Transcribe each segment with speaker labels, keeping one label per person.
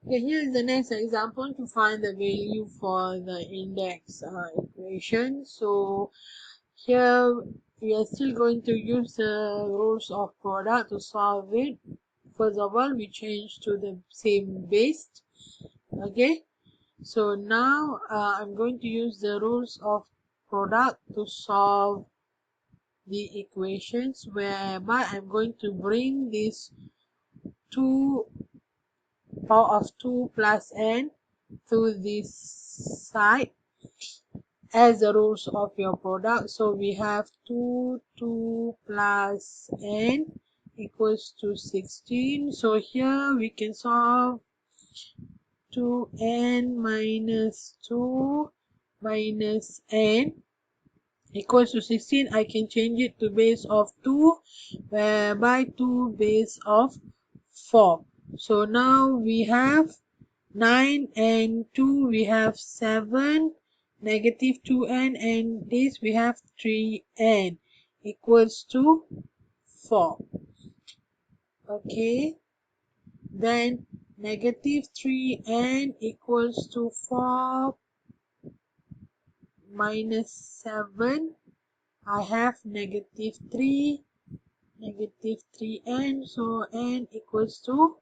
Speaker 1: Okay, here is the next example to find the value for the index equation. So here we are still going to use the rules of product to solve it. First of all, we change to the same base. Okay, so now I'm going to use the rules of product to solve the equations, whereby I'm going to bring this 2 power of 2 plus n to this side as the rules of your product. So we have 2 plus n equals to 16. So here we can solve 2n minus 2 minus n equals to 16. I can change it to base of 2, whereby 2 base of 4. So now we have 9 and 2, we have 7, negative 2n, and this we have 3n equals to 4. Okay, then negative 3n equals to 4 minus 7. I have negative 3, negative 3n, so n equals to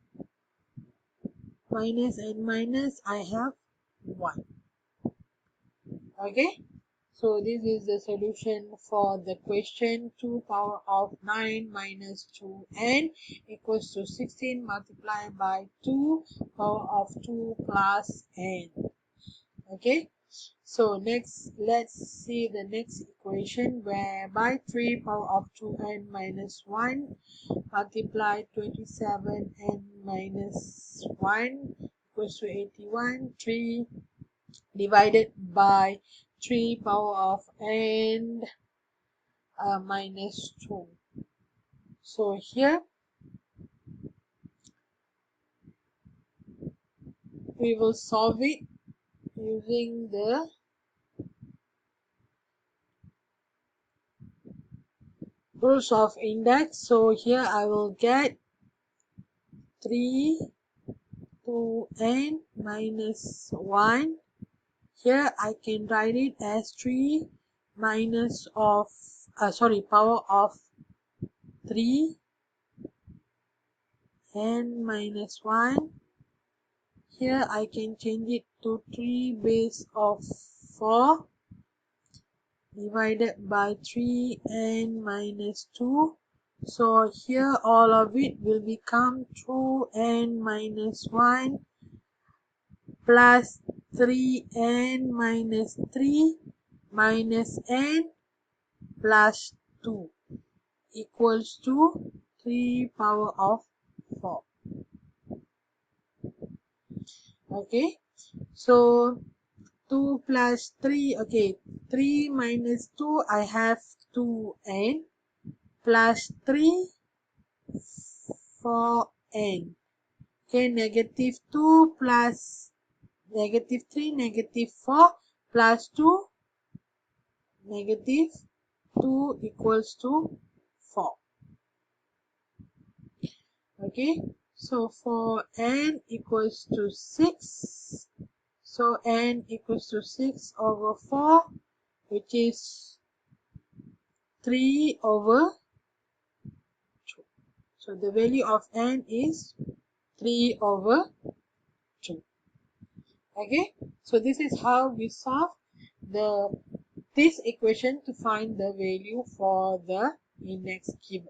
Speaker 1: minus and minus, I have 1. Okay, so this is the solution for the question. 2 power of 9 minus 2n equals to 16 multiplied by 2 power of 2 plus n. Okay, so next let's see the next equation, whereby 3 power of 2n minus 1 multiply 27n minus 1 equals to 81. 3 divided by 3 power of n minus 2. So here we will solve it using the rules of index. So here I will get 3 2n minus 1. Here I can write it as 3 minus of power of 3 n minus 1. Here I can change it to 3 base of 4 divided by 3n minus 2. So here all of it will become 2n minus 1 plus 3n minus 3 minus n plus 2 equals to 3 power of 4. Okay, so 2 plus 3, okay, 3 minus 2, I have 2n plus 3 4n. Okay, negative 2 plus negative 3, negative 4 plus 2, negative 2 equals to 4. Okay, so for n equals to 6, so n equals to 6 over 4, which is 3 over 2. So the value of n is 3 over 2. Okay, so this is how we solve this equation to find the value for the index given.